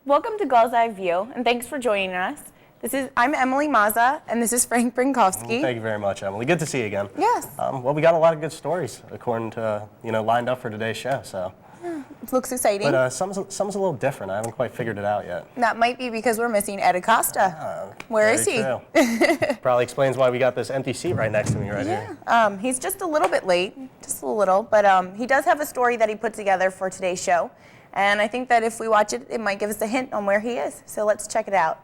Welcome to Gull's Eye View, and thanks for joining us. I'm Emily Mazza, and this is Frank Brinkowski. Thank you very much, Emily. Good to see you again. Yes. Well, we got a lot of good stories, according to, lined up for today's show, so. Yeah, it looks exciting. But some's a little different. I haven't quite figured it out yet. That might be because we're missing Ed Acosta. Where is he? True. Probably explains why we got this empty seat right next to me right here. He's just a little bit late, just a little, but he does have a story that he put together for today's show. And I think that if we watch it, it might give us a hint on where he is. So let's check it out.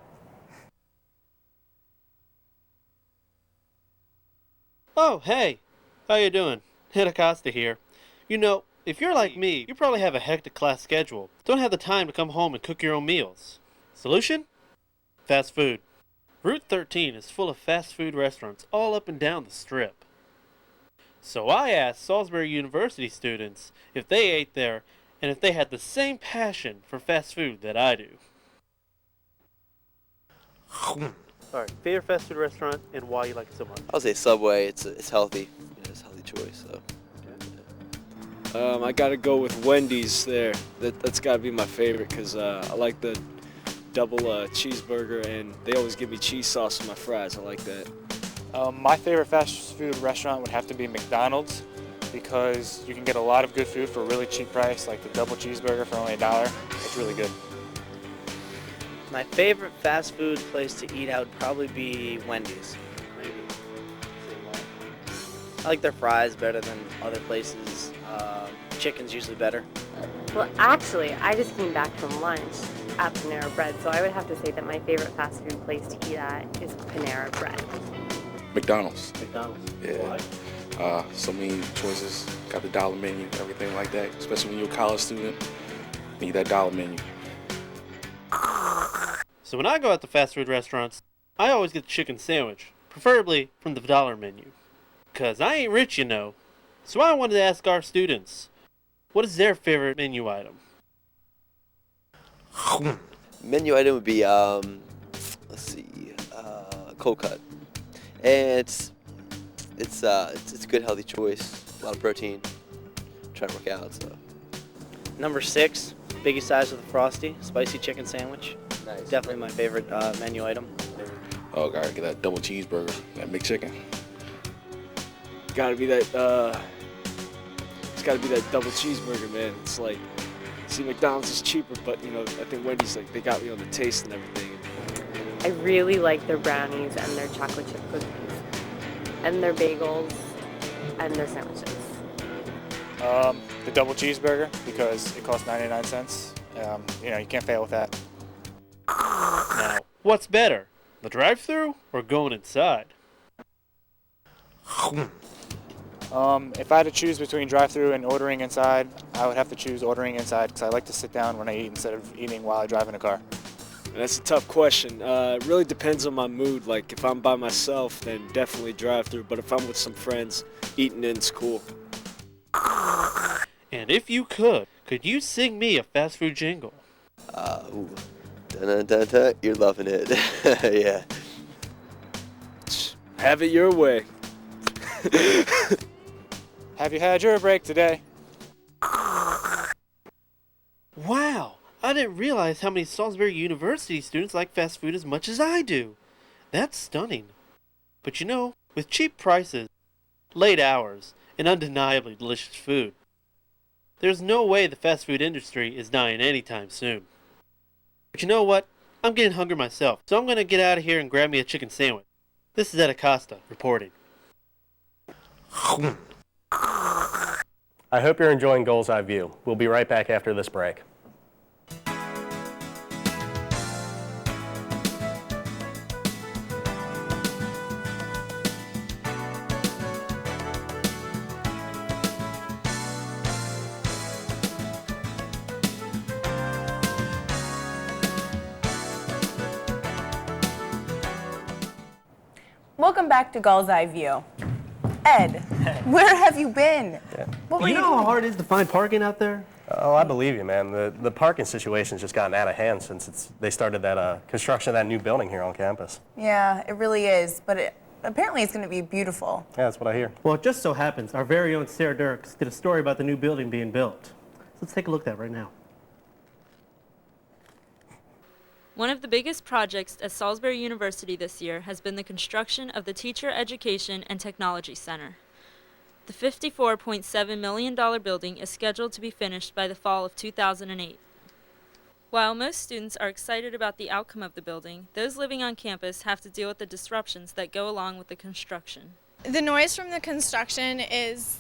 Oh, hey. How you doing? Ed Acosta here. You know, if you're like me, you probably have a hectic class schedule. Don't have the time to come home and cook your own meals. Solution? Fast food. Route 13 is full of fast food restaurants all up and down the strip. So I asked Salisbury University students if they ate there and if they had the same passion for fast food that I do. Alright, favorite fast food restaurant and why you like it so much? I'll say Subway. It's healthy. Yeah, it's a healthy choice. So. I gotta go with Wendy's there. That's gotta be my favorite because I like the double cheeseburger and they always give me cheese sauce with my fries. I like that. My favorite fast food restaurant would have to be McDonald's because you can get a lot of good food for a really cheap price, like the double cheeseburger for only $1. It's really good. My favorite fast food place to eat out would probably be Wendy's. Maybe. I like their fries better than other places. Chicken's usually better. Well, actually, I just came back from lunch at Panera Bread, so I would have to say that my favorite fast food place to eat at is Panera Bread. McDonald's. McDonald's. Yeah. So many choices. Got the dollar menu, everything like that. Especially when you're a college student, need that dollar menu. So when I go out to fast food restaurants, I always get the chicken sandwich, preferably from the dollar menu. 'Cause I ain't rich, you know. So I wanted to ask our students, what is their favorite menu item? Menu item would be cold cut, and it's a good healthy choice. A lot of protein. Trying to work out, so. Number 6, biggest size with a Frosty, spicy chicken sandwich. Nice. Definitely my favorite menu item. Oh, gotta get that double cheeseburger, that McChicken. Gotta be that. It's gotta be that double cheeseburger, man. It's like, see, McDonald's is cheaper, but I think Wendy's they got me on the taste and everything. I really like their brownies and their chocolate chip cookies, and their bagels, and their sandwiches. The double cheeseburger because it costs 99 cents. You can't fail with that. Now, what's better, the drive-thru or going inside? If I had to choose between drive-thru and ordering inside, I would have to choose ordering inside because I like to sit down when I eat instead of eating while I drive in a car. And that's a tough question. It really depends on my mood. Like if I'm by myself, then definitely drive-thru. But if I'm with some friends, eating in's cool. And if you could you sing me a fast food jingle? Ooh. Dun-dun-dun-dun. You're loving it. Yeah. Have it your way. Have you had your break today? Wow, I didn't realize how many Salisbury University students like fast food as much as I do. That's stunning. But with cheap prices, late hours, and undeniably delicious food, there's no way the fast food industry is dying anytime soon. But you know what? I'm getting hungry myself, so I'm going to get out of here and grab me a chicken sandwich. This is Ed Acosta reporting. I hope you're enjoying Gull's Eye View. We'll be right back after this break. Welcome back to Gull's Eye View. Ed, where have you been? What were You you know doing? how hard it is to find parking out there? Oh, I believe you, man. The parking situation's just gotten out of hand since they started that construction of that new building here on campus. Yeah, it really is, but apparently it's going to be beautiful. Yeah, that's what I hear. Well, it just so happens our very own Sarah Dirks did a story about the new building being built. So let's take a look at that right now. One of the biggest projects at Salisbury University this year has been the construction of the Teacher Education and Technology Center. The $54.7 million building is scheduled to be finished by the fall of 2008. While most students are excited about the outcome of the building, those living on campus have to deal with the disruptions that go along with the construction. The noise from the construction is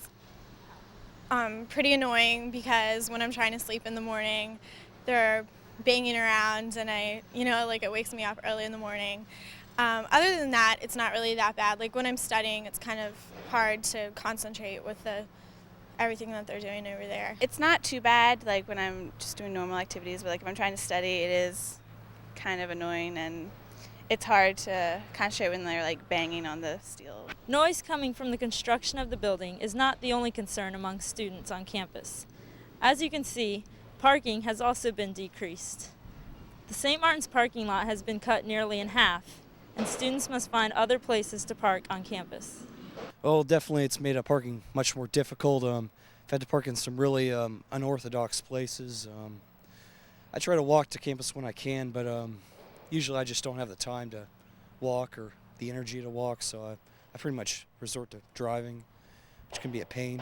pretty annoying because when I'm trying to sleep in the morning, they're banging around and it wakes me up early in the morning. Other than that, it's not really that bad. Like when I'm studying, it's kind of hard to concentrate with everything that they're doing over there. It's not too bad like when I'm just doing normal activities, but like if I'm trying to study, it is kind of annoying and it's hard to concentrate when they're like banging on the steel. Noise coming from the construction of the building is not the only concern among students on campus. As you can see, parking has also been decreased. The St. Martin's parking lot has been cut nearly in half, and students must find other places to park on campus. Well, definitely it's made parking much more difficult. I've had to park in some really unorthodox places. I try to walk to campus when I can, but usually I just don't have the time to walk or the energy to walk, so I pretty much resort to driving, which can be a pain.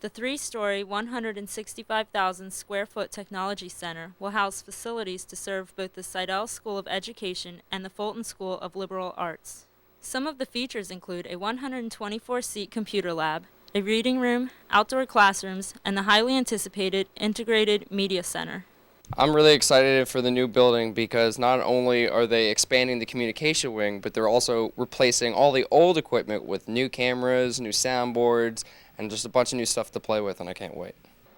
The three-story, 165,000 square foot technology center will house facilities to serve both the Seidel School of Education and the Fulton School of Liberal Arts. Some of the features include a 124-seat computer lab, a reading room, outdoor classrooms, and the highly anticipated integrated media center. I'm really excited for the new building because not only are they expanding the communication wing, but they're also replacing all the old equipment with new cameras, new soundboards, and just a bunch of new stuff to play with, and I can't wait.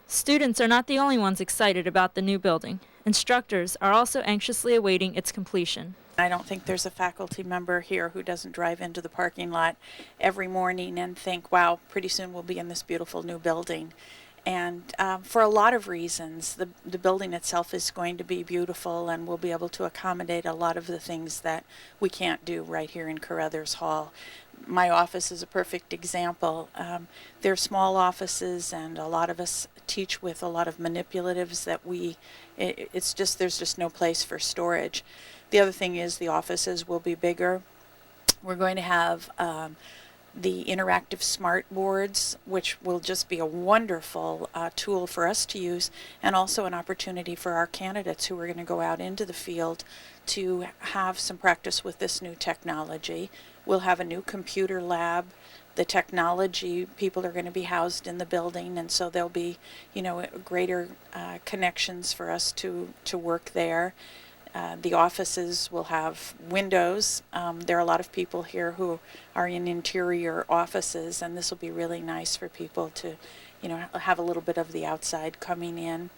Students are not the only ones excited about the new building. Instructors are also anxiously awaiting its completion. I don't think there's a faculty member here who doesn't drive into the parking lot every morning and think, wow, pretty soon we'll be in this beautiful new building. And for a lot of reasons, the building itself is going to be beautiful and we'll be able to accommodate a lot of the things that we can't do right here in Carruthers Hall. My office is a perfect example. They're small offices and a lot of us teach with a lot of manipulatives that there's just no place for storage. The other thing is the offices will be bigger. We're going to have the interactive smart boards, which will just be a wonderful tool for us to use, and also an opportunity for our candidates who are going to go out into the field to have some practice with this new technology. We'll have a new computer lab. The technology people are going to be housed in the building, and so there'll be, greater connections for us to work there. The offices will have windows. There are a lot of people here who are in interior offices, and this will be really nice for people to, have a little bit of the outside coming in.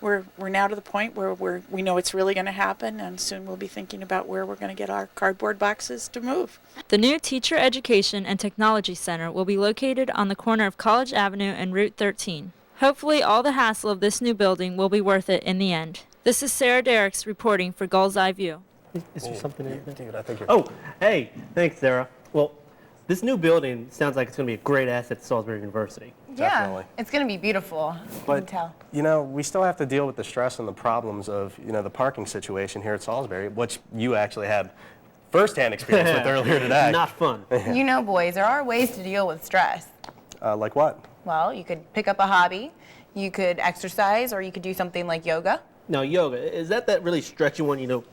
We're now to the point where we know it's really going to happen, and soon we'll be thinking about where we're going to get our cardboard boxes to move. The new Teacher Education and Technology Center will be located on the corner of College Avenue and Route 13. Hopefully all the hassle of this new building will be worth it in the end. This is Sarah Derricks reporting for Gull's Eye View. Is there something in there? Dude, I think you're... Oh, hey, thanks, Sarah. Well, this new building sounds like it's going to be a great asset to Salisbury University. Definitely. Yeah, it's going to be beautiful. But, you can tell. we still have to deal with the stress and the problems of, the parking situation here at Salisbury, which you actually had firsthand experience with earlier today. Not fun. Boys, there are ways to deal with stress. Like what? Well, you could pick up a hobby, you could exercise, or you could do something like yoga. Now, yoga, is that really stretchy one, you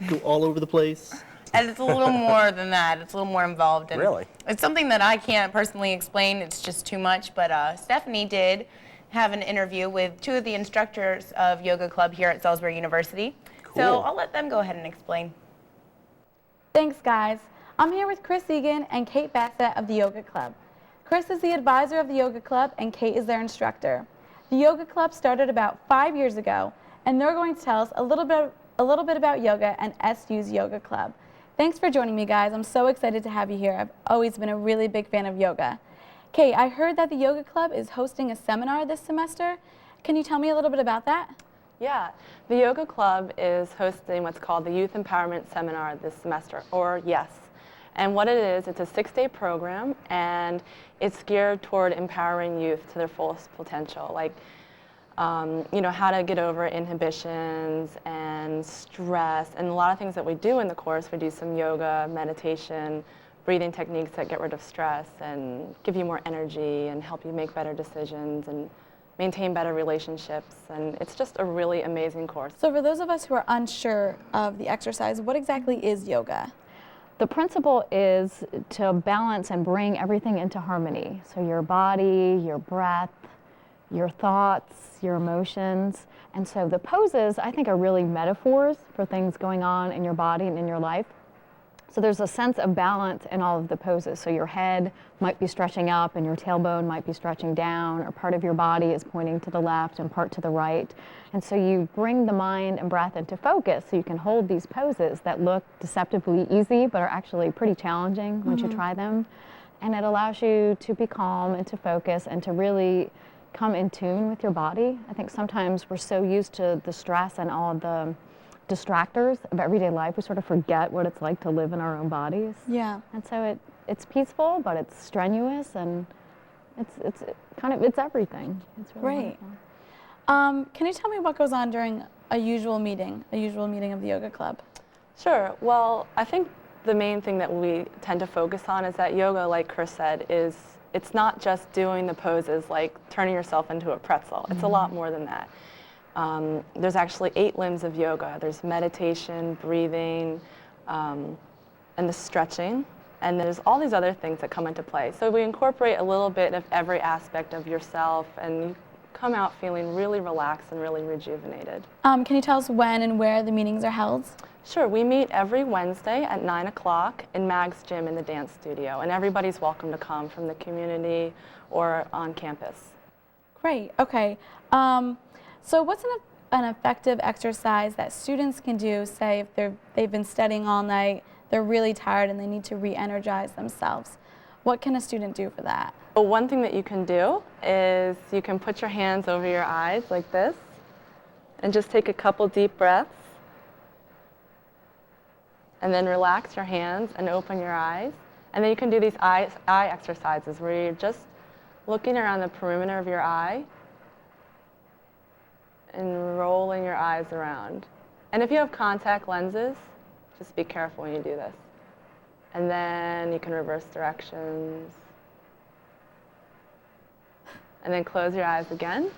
go all over the place? And it's a little more than that. It's a little more involved. And really? It's something that I can't personally explain. It's just too much. But Stephanie did have an interview with two of the instructors of Yoga Club here at Salisbury University. Cool. So I'll let them go ahead and explain. Thanks, guys. I'm here with Chris Egan and Kate Bassett of the Yoga Club. Chris is the advisor of the Yoga Club, and Kate is their instructor. The Yoga Club started about 5 years ago, and they're going to tell us a little bit about yoga and SU's Yoga Club. Thanks for joining me, guys. I'm so excited to have you here. I've always been a really big fan of yoga. Kate, I heard that the Yoga Club is hosting a seminar this semester. Can you tell me a little bit about that? Yeah, the Yoga Club is hosting what's called the Youth Empowerment Seminar this semester, or YES. And what it is, it's a 6-day program, and it's geared toward empowering youth to their fullest potential. Like, you know, how to get over inhibitions and stress, and a lot of things that we do in the course. We do some yoga, meditation, breathing techniques that get rid of stress and give you more energy and help you make better decisions and maintain better relationships, and it's just a really amazing course. So for those of us who are unsure of the exercise, what exactly is yoga? The principle is to balance and bring everything into harmony. So your body, your breath, your thoughts, your emotions. And so the poses, I think, are really metaphors for things going on in your body and in your life. So there's a sense of balance in all of the poses. So your head might be stretching up and your tailbone might be stretching down, or part of your body is pointing to the left and part to the right. And so you bring the mind and breath into focus so you can hold these poses that look deceptively easy but are actually pretty challenging once you try them. And it allows you to be calm and to focus and to really come in tune with your body. I think sometimes we're so used to the stress and all of the distractors of everyday life, we sort of forget what it's like to live in our own bodies. Yeah. And so it's peaceful, but it's strenuous, and it's everything. It's really Great. Can you tell me what goes on during a usual meeting of the yoga club? Sure. Well, I think the main thing that we tend to focus on is that yoga, like Chris said, it's not just doing the poses like turning yourself into a pretzel. It's a lot more than that. There's actually 8 limbs of yoga. There's meditation, breathing, and the stretching, and there's all these other things that come into play. So we incorporate a little bit of every aspect of yourself, and you come out feeling really relaxed and really rejuvenated. Can you tell us when and where the meetings are held? Sure, we meet every Wednesday at 9 o'clock in Mag's gym in the dance studio, and everybody's welcome to come from the community or on campus. Great, okay. So what's an effective exercise that students can do, say if they've been studying all night, they're really tired and they need to re-energize themselves? What can a student do for that? Well, one thing that you can do is you can put your hands over your eyes like this and just take a couple deep breaths, and then relax your hands and open your eyes. And then you can do these eye exercises where you're just looking around the perimeter of your eye and rolling your eyes around. And if you have contact lenses, just be careful when you do this. And then you can reverse directions. And then close your eyes again.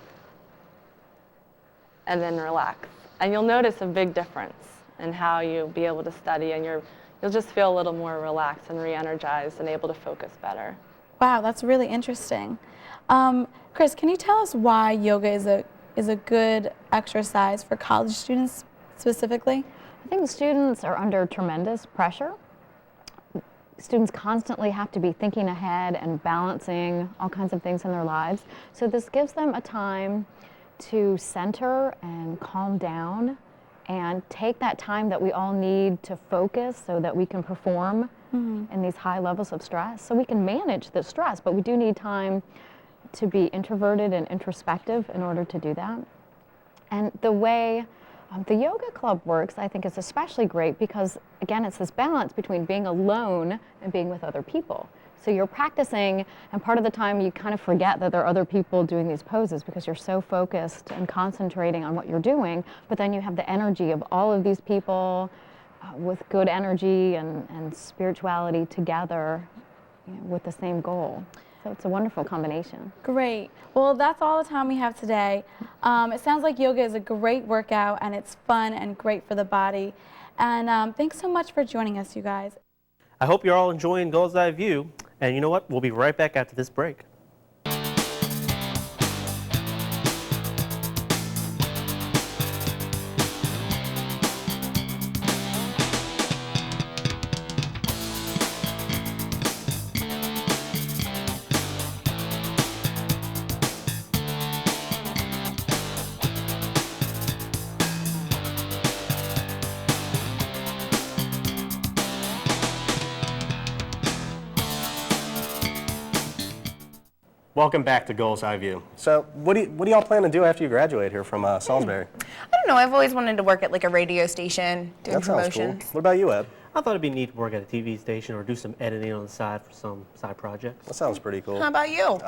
And then relax. And you'll notice a big difference in how you'll be able to study, and you'll just feel a little more relaxed and re-energized and able to focus better. Wow, that's really interesting. Chris, can you tell us why yoga is a good exercise for college students specifically? I think the students are under tremendous pressure. Students constantly have to be thinking ahead and balancing all kinds of things in their lives. So this gives them a time to center and calm down and take that time that we all need to focus so that we can perform in these high levels of stress. So we can manage the stress, but we do need time to be introverted and introspective in order to do that. And the way the yoga club works, I think, is especially great because, again, it's this balance between being alone and being with other people. So you're practicing, and part of the time you kind of forget that there are other people doing these poses because you're so focused and concentrating on what you're doing, but then you have the energy of all of these people with good energy and spirituality together, with the same goal. So it's a wonderful combination. Great. Well, that's all the time we have today. It sounds like yoga is a great workout, and it's fun and great for the body. And thanks so much for joining us, you guys. I hope you're all enjoying Gull's Eye View. And you know what? We'll be right back after this break. Welcome back to Gull's Eye View. So what do y'all plan to do after you graduate here from Salisbury? I don't know. I've always wanted to work at like a radio station doing That sounds promotions. cool. What about you, Ed? I thought it'd be neat to work at a TV station or do some editing on the side for some side projects. That sounds pretty cool. How about you?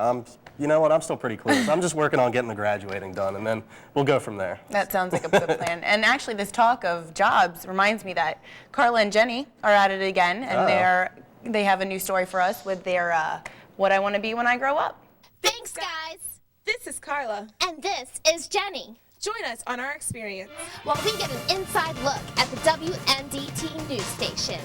You know what? I'm still pretty close. I'm just working on getting the graduating done, and then we'll go from there. That sounds like a good plan. And actually, this talk of jobs reminds me that Carla and Jenny are at it again, and they have a new story for us with their What I Want to Be When I Grow Up. Thanks, guys. This is Carla. And this is Jenny. Join us on our experience while we get an inside look at the WNDT news station.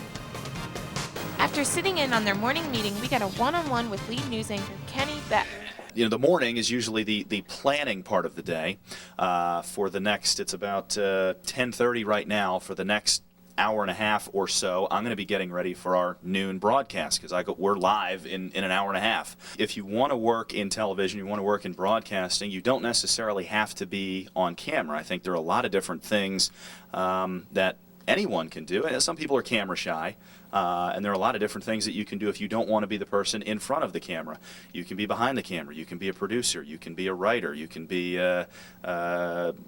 After sitting in on their morning meeting, we got a one-on-one with lead news anchor Kenny Beck. You know, the morning is usually the planning part of the day. For the next, it's about 10:30 right now. For the next hour and a half or so, I'm going to be getting ready for our noon broadcast because we're live in an hour and a half. If you want to work in television, you want to work in broadcasting, you don't necessarily have to be on camera. I think there are a lot of different things that anyone can do. And some people are camera shy. And there are a lot of different things that you can do if you don't want to be the person in front of the camera. You can be behind the camera. You can be a producer. You can be a writer. You can be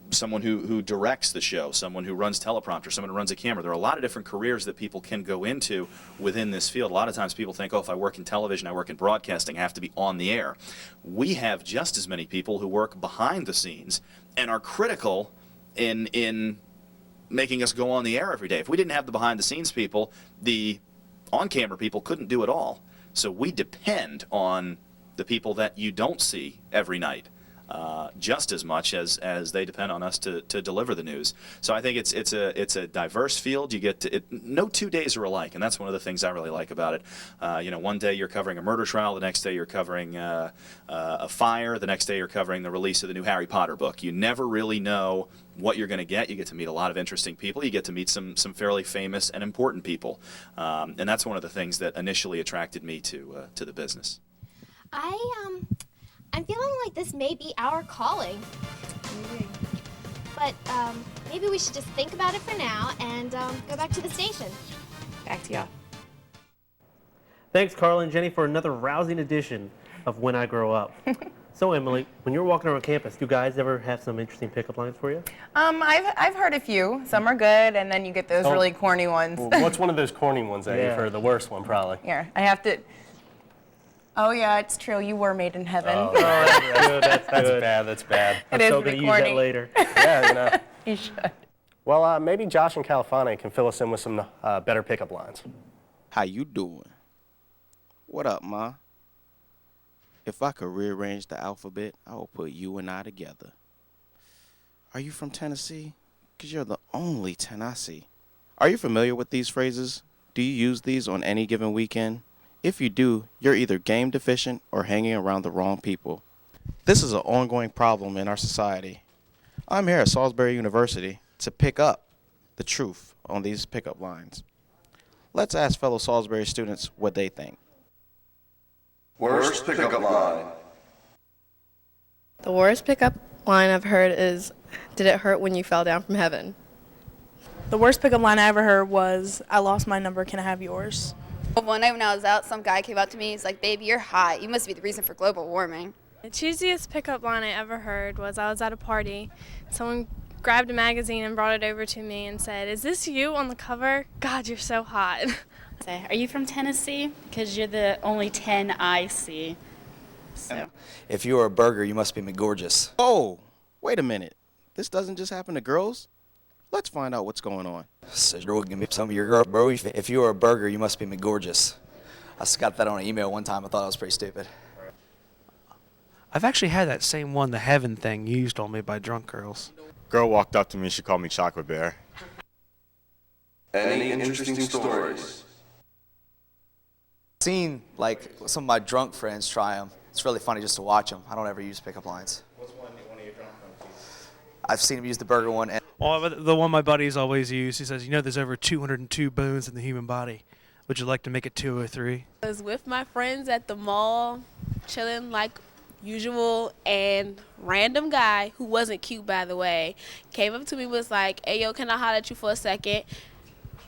someone who directs the show, someone who runs teleprompter, someone who runs a camera. There are a lot of different careers that people can go into within this field. A lot of times people think, oh, if I work in television, I work in broadcasting, I have to be on the air. We have just as many people who work behind the scenes and are critical in making us go on the air every day. If we didn't have the behind-the-scenes people, the on-camera people couldn't do it all. So we depend on the people that you don't see every night just as much as they depend on us to deliver the news. So I think it's a diverse field. You get no 2 days are alike, and that's one of the things I really like about it. You know, one day you're covering a murder trial, the next day you're covering a fire, the next day you're covering the release of the new Harry Potter book. You never really know what you're going to get. You get to meet a lot of interesting people. You get to meet some fairly famous and important people, and that's one of the things that initially attracted me to the business. I'm feeling like this may be our calling. But maybe we should just think about it for now and go back to the station. Back to y'all. Thanks, Carla and Jenny, for another rousing edition of When I Grow Up. So, Emily, when you're walking around campus, do guys ever have some interesting pickup lines for you? I've heard a few. Some are good, and then you get those really corny ones. Well, what's one of those corny ones that you've heard? The worst one, probably. Here, I have to. Oh yeah, it's true. You were made in heaven. Oh, that's good. That's bad. That's bad. I'm so going to use that later. Yeah, you know. You should. Well, maybe Josh and Califane can fill us in with some better pickup lines. How you doing? What up, Ma? If I could rearrange the alphabet, I would put you and I together. Are you from Tennessee? 'Cause you're the only 10 I see. Are you familiar with these phrases? Do you use these on any given weekend? If you do, you're either game deficient or hanging around the wrong people. This is an ongoing problem in our society. I'm here at Salisbury University to pick up the truth on these pickup lines. Let's ask fellow Salisbury students what they think. Worst pickup line. The worst pickup line I've heard is, "Did it hurt when you fell down from heaven?" The worst pickup line I ever heard was, "I lost my number, can I have yours?" One night when I was out, some guy came up to me. He's like, "Baby, you're hot. You must be the reason for global warming." The cheesiest pickup line I ever heard was I was at a party. Someone grabbed a magazine and brought it over to me and said, "Is this you on the cover? God, you're so hot." Are you from Tennessee? Because you're the only 10 I see. So. If you were a burger, you must be McGorgeous. Oh, wait a minute. This doesn't just happen to girls? Let's find out what's going on. So you're give me some of your girl, bro. If you were a burger, you must be McGorgeous. I just got that on an email one time. I thought it was pretty stupid. I've actually had that same one, the heaven thing, used on me by drunk girls. Girl walked up to me. She called me Chocolate Bear. Any interesting stories? I've seen like some of my drunk friends try them. It's really funny just to watch them. I don't ever use pickup lines. What's one of your drunk friends? I've seen him use the burger one. Well, the one my buddies always use, he says, there's over 202 bones in the human body. Would you like to make it 203? I was with my friends at the mall, chilling like usual, and random guy, who wasn't cute by the way, came up to me, was like, "Hey yo, can I holler at you for a second?"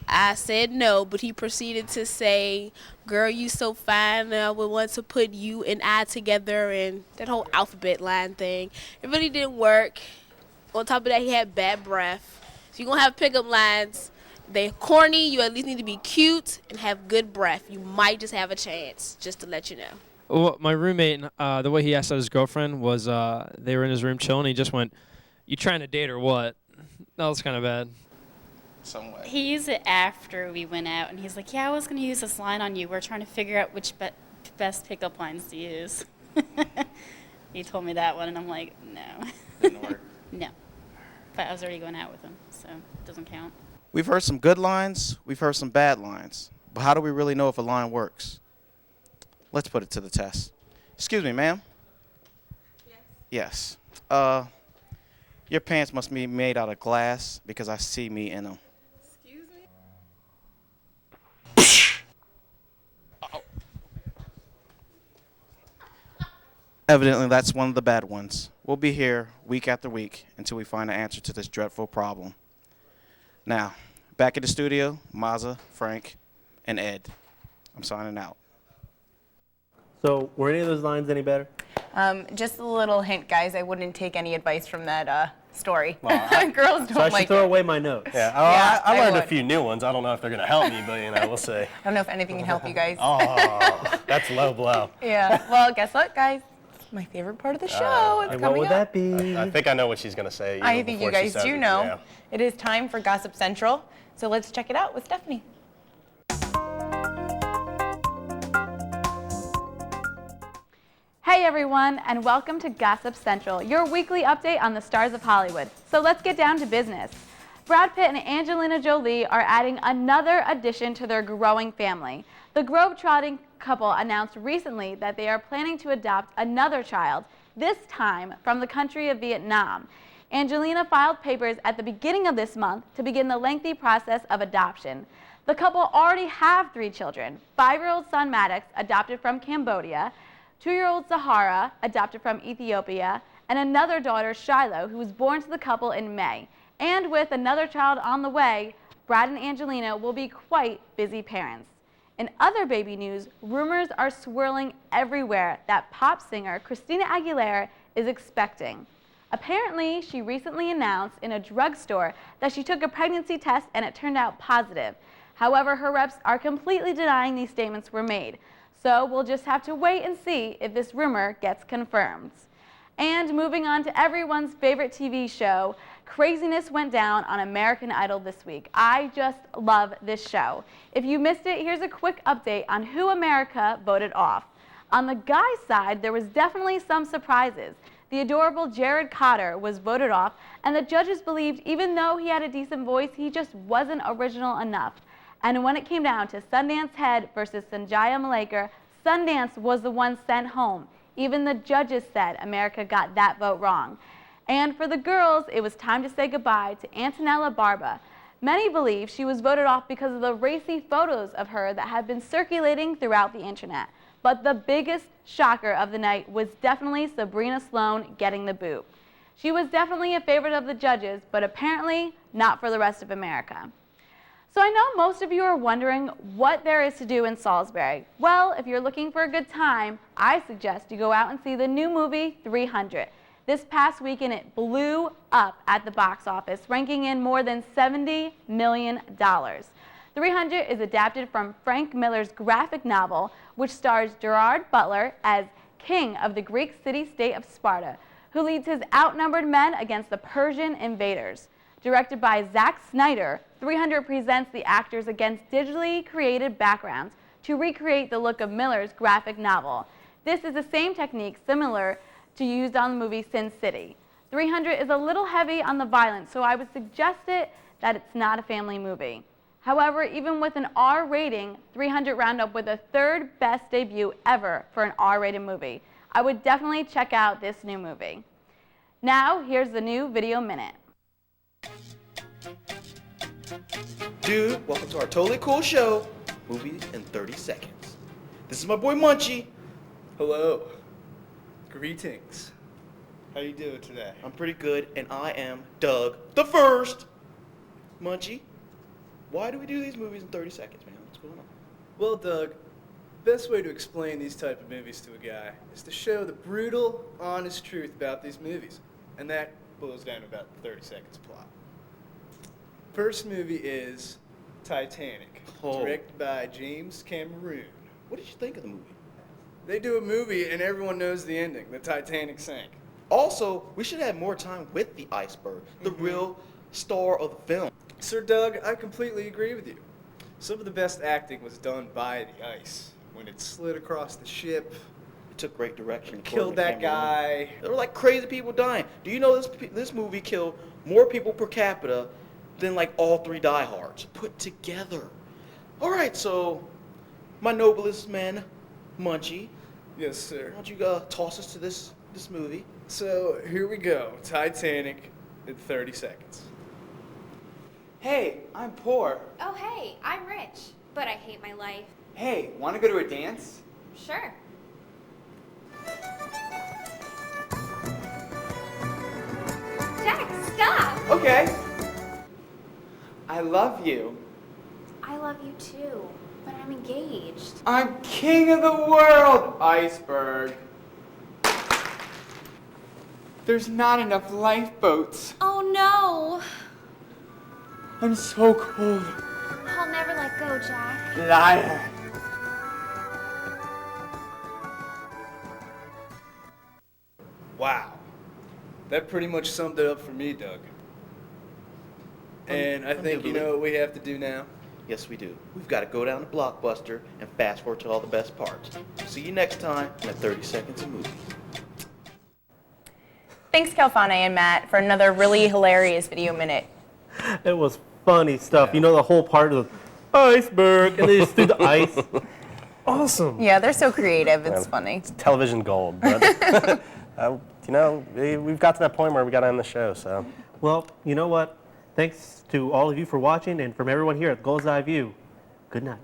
I said no, but he proceeded to say, "Girl, you so fine, I would want to put you and I together," and that whole alphabet line thing. It really didn't work. On top of that, he had bad breath. So you're going to have pickup lines, they're corny. You at least need to be cute and have good breath. You might just have a chance, just to let you know. Well, my roommate, the way he asked out his girlfriend was they were in his room chilling. He just went, "You trying to date or what?" That was kind of bad. Somewhat. He used it after we went out, and he's like, yeah, I was going to use this line on you. We're trying to figure out which best pickup lines to use. He told me that one, and I'm like, no. Didn't work. No. But I was already going out with him, so it doesn't count. We've heard some good lines, we've heard some bad lines. But how do we really know if a line works? Let's put it to the test. Excuse me, ma'am? Yes. Yes. Your pants must be made out of glass because I see me in them. Excuse me? Evidently, that's one of the bad ones. We'll be here week after week until we find an answer to this dreadful problem. Now, back in the studio, Mazza, Frank, and Ed. I'm signing out. So, were any of those lines any better? Just a little hint, guys. I wouldn't take any advice from that story. Well, Girls don't So I should like throw it. away my notes. Yeah, I learned a few new ones. I don't know if they're going to help me, but we'll see. I don't know if anything can help you guys. Oh, that's low blow. Yeah. Well, guess what, guys? It's my favorite part of the show. It's And coming what would up. that be? I think I know what she's going to say. I even think you before she guys says do it. know. Yeah. It is time for Gossip Central. So let's check it out with Stephanie. Hey everyone, and welcome to Gossip Central, your weekly update on the stars of Hollywood. So let's get down to business. Brad Pitt and Angelina Jolie are adding another addition to their growing family. The globe-trotting couple announced recently that they are planning to adopt another child, this time from the country of Vietnam. Angelina filed papers at the beginning of this month to begin the lengthy process of adoption. The couple already have 3 children, 5-year-old son Maddox, adopted from Cambodia, 2-year-old Sahara, adopted from Ethiopia, and another daughter, Shiloh, who was born to the couple in May. And with another child on the way, Brad and Angelina will be quite busy parents. In other baby news, rumors are swirling everywhere that pop singer Christina Aguilera is expecting. Apparently, she recently announced in a drugstore that she took a pregnancy test and it turned out positive. However, her reps are completely denying these statements were made. So we'll just have to wait and see if this rumor gets confirmed. And moving on to everyone's favorite TV show, craziness went down on American Idol this week. I just love this show. If you missed it, here's a quick update on who America voted off. On the guys' side, there was definitely some surprises. The adorable Jared Cotter was voted off, and the judges believed even though he had a decent voice, he just wasn't original enough. And when it came down to Sundance Head versus Sanjaya Malaikar, Sundance was the one sent home. Even the judges said America got that vote wrong. And for the girls, it was time to say goodbye to Antonella Barba. Many believe she was voted off because of the racy photos of her that have been circulating throughout the internet. But the biggest shocker of the night was definitely Sabrina Sloan getting the boot. She was definitely a favorite of the judges, but apparently not for the rest of America. So I know most of you are wondering what there is to do in Salisbury. Well, if you're looking for a good time, I suggest you go out and see the new movie 300. This past weekend it blew up at the box office, ranking in more than $70 million. 300 is adapted from Frank Miller's graphic novel, which stars Gerard Butler as king of the Greek city-state of Sparta, who leads his outnumbered men against the Persian invaders. Directed by Zack Snyder, 300 presents the actors against digitally created backgrounds to recreate the look of Miller's graphic novel. This is the same technique similar to used on the movie Sin City. 300 is a little heavy on the violence, so I would suggest that it's not a family movie. However, even with an R rating, 300 round up with the 3rd best debut ever for an R-rated movie. I would definitely check out this new movie. Now, here's the new Video Minute. Dude, welcome to our totally cool show, Movie in 30 Seconds. This is my boy Munchie. Hello. Greetings. How you doing today? I'm pretty good, and I am Doug the First. Munchie, why do we do these movies in 30 seconds, man? What's going on? Well, Doug, best way to explain these type of movies to a guy is to show the brutal, honest truth about these movies. And that boils down to about 30 seconds plot. First movie is Titanic, Oh. directed by James Cameron. What did you think of the movie? They do a movie and everyone knows the ending. The Titanic sank. Also, we should have more time with the iceberg, the real star of the film. Sir Doug, I completely agree with you. Some of the best acting was done by the ice. When it slid across the ship, It took great direction. killed that guy. There were like crazy people dying. Do you know this movie killed more people per capita than like all 3 Die Hards put together? All right, so my noblest men, Munchie. Yes, sir. Why don't you toss us to this movie? So here we go. Titanic in 30 seconds. Hey, I'm poor. Oh, hey, I'm rich, but I hate my life. Hey, want to go to a dance? Sure. Jack, stop! Okay. I love you. I love you too, but I'm engaged. I'm king of the world, iceberg. There's not enough lifeboats. Oh no! I'm so cold. I'll never let go, Jack. Liar. Wow. That pretty much summed it up for me, Doug. And I think you know what we have to do now? Yes, we do. We've got to go down to Blockbuster and fast forward to all the best parts. See you next time in 30 Seconds of Movie. Thanks, Calfane and Matt, for another really hilarious video minute. It was funny stuff. You know, the whole part of the iceberg, and they just threw the ice. Awesome. Yeah, they're so creative. It's funny. It's television gold. But, you know, we've got to that point where we got to end the show. So. Well, you know what? Thanks to all of you for watching, and from everyone here at Gull's Eye View, good night.